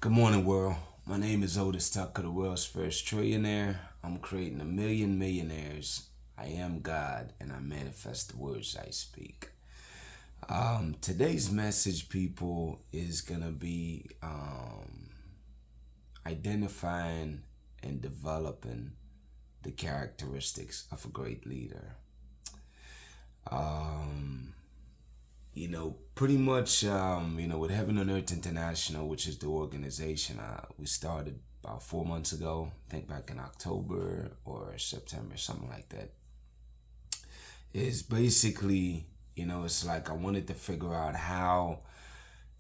Good morning, world. My name is Otis Tucker, the world's first trillionaire. I'm creating a million millionaires. I am God, and I manifest the words I speak. Today's message, people, is gonna be identifying and developing the characteristics of a great leader. Um, Pretty much, with Heaven on Earth International, which is the organization, we started about 4 months ago. I think back in October or September, something like that. Is basically, it's like I wanted to figure out how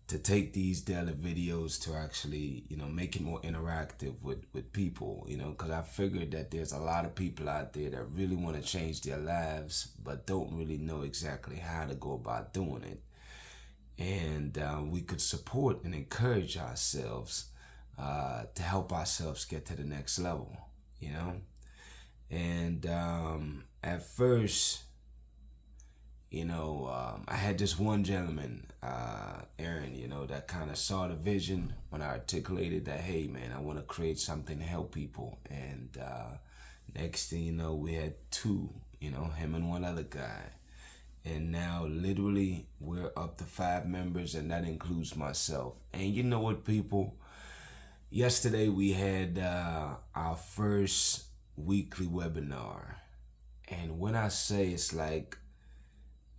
to take these daily videos to actually, make it more interactive with people, because I figured that there's a lot of people out there that really want to change their lives, but don't really know exactly how to go about doing it. And we could support and encourage ourselves to help ourselves get to the next level, you know? And at first, I had just one gentleman, Aaron, that kind of saw the vision when I articulated that, hey, man, I want to create something to help people. And next thing you know, we had two, him and one other guy. And now, literally, we're up to 5 members, and that includes myself. And you know what, people? Yesterday, we had our first weekly webinar. And when I say it's like,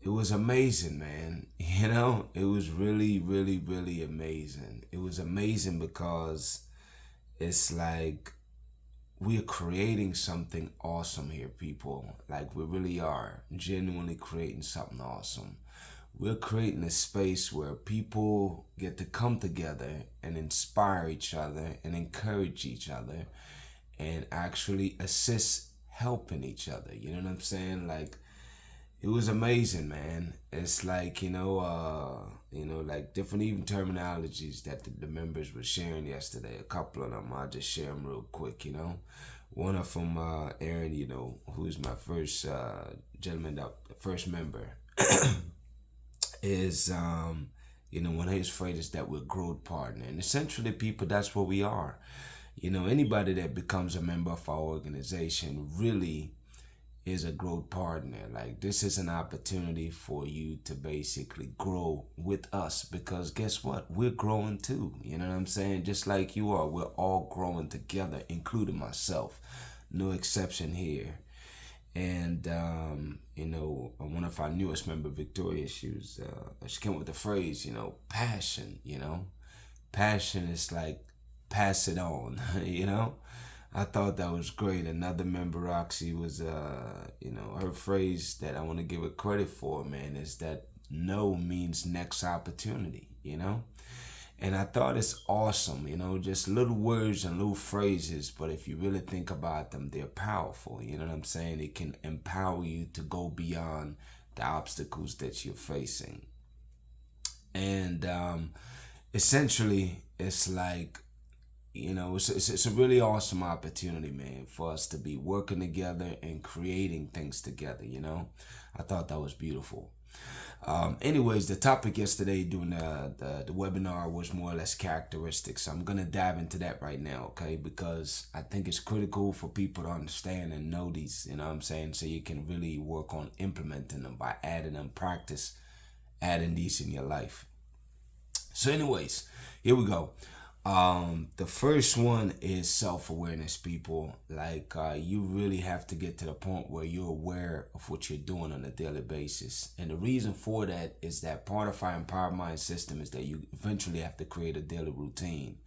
it was amazing, man. It was really, really, really amazing. It was amazing because it's like we're creating something awesome here, people. Like, we really are genuinely creating something awesome. We're creating a space where people get to come together and inspire each other and encourage each other and actually assist helping each other. You know what I'm saying? Like, it was amazing, man. It's like, like different even terminologies that the members were sharing yesterday. A couple of them, I'll just share them real quick. One of them, Aaron, who's my first gentleman, the first member, is, one of his phrases that we're growth partner. And essentially, people, that's what we are. Anybody that becomes a member of our organization really is a growth partner. Like, this is an opportunity for you to basically grow with us, because guess what? We're growing too. You know what I'm saying? Just like you are, we're all growing together, including myself. No exception here. And one of our newest member, Victoria, she came up with the phrase, passion. Passion is like pass it on. I thought that was great. Another member, Roxy, was, her phrase that I want to give her credit for, man, is that no means next opportunity. And I thought it's awesome, just little words and little phrases, but if you really think about them, they're powerful. You know what I'm saying? It can empower you to go beyond the obstacles that you're facing. And essentially, it's like, it's a really awesome opportunity, man, for us to be working together and creating things together. I thought that was beautiful. Anyways, the topic yesterday during the webinar was more or less characteristics. I'm going to dive into that right now, okay? Because I think it's critical for people to understand and know these, you know what I'm saying? So you can really work on implementing them by adding them, adding these in your life. So anyways, here we go. The first one is self-awareness, people. Like, you really have to get to the point where you're aware of what you're doing on a daily basis. And the reason for that is that part of our empowered mind system is that you eventually have to create a daily routine.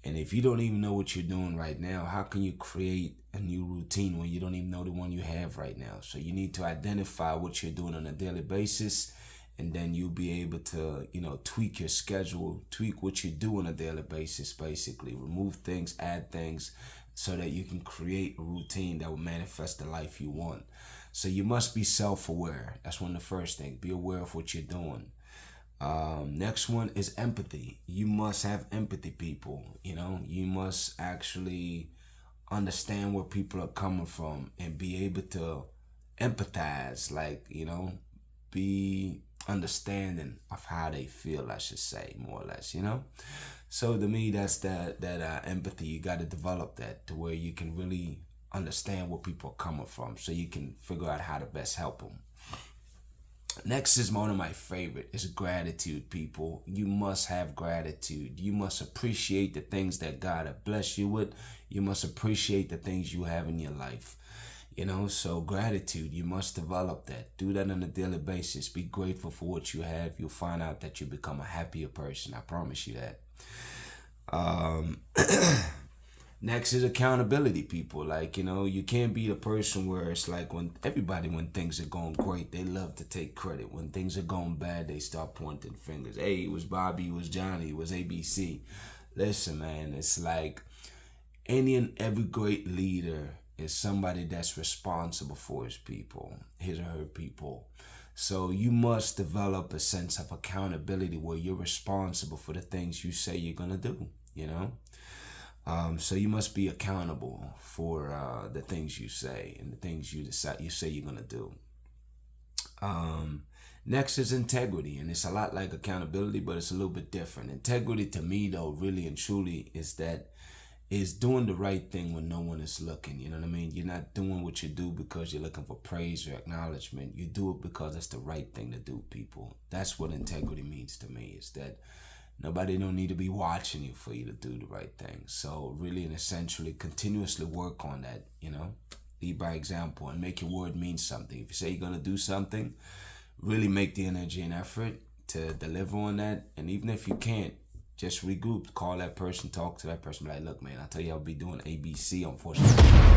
And if you don't even know what you're doing right now, how can you create a new routine when you don't even know the one you have right now? So you need to identify what you're doing on a daily basis, and then you'll be able to, tweak your schedule, tweak what you do on a daily basis, basically. Remove things, add things, so that you can create a routine that will manifest the life you want. So you must be self-aware. That's one of the first things. Be aware of what you're doing. Next one is empathy. You must have empathy, people. You must actually understand where people are coming from and be able to empathize. Like, be understanding of how they feel, I should say, more or less, you know? So to me, that's that empathy. You got to develop that to where you can really understand where people are coming from so you can figure out how to best help them. Next is one of my favorite is gratitude, people. You must have gratitude. You must appreciate the things that God has blessed you with. You must appreciate the things you have in your life. You know, so gratitude, you must develop that. Do that on a daily basis. Be grateful for what you have. You'll find out that you become a happier person. I promise you that. Next is accountability, people. Like, you know, you can't be the person where it's like when things are going great, they love to take credit. When things are going bad, they start pointing fingers. Hey, it was Bobby, it was Johnny, it was ABC. Listen, man, it's like any and every great leader is somebody that's responsible for his people, his or her people. So you must develop a sense of accountability where you're responsible for the things you say you're gonna do, you know? So you must be accountable for the things you say and the things you say you're gonna do. Next is integrity, and it's a lot like accountability, but it's a little bit different. Integrity to me, though, really and truly, is doing the right thing when no one is looking. You know what I mean? You're not doing what you do because you're looking for praise or acknowledgement. You do it because it's the right thing to do, people. That's what integrity means to me, is that nobody don't need to be watching you for you to do the right thing. So really and essentially continuously work on that, you know? Lead by example and make your word mean something. If you say you're going to do something, really make the energy and effort to deliver on that. And even if you can't, just regroup, call that person, talk to that person, be like, look, man, I tell you I'll be doing ABC, unfortunately.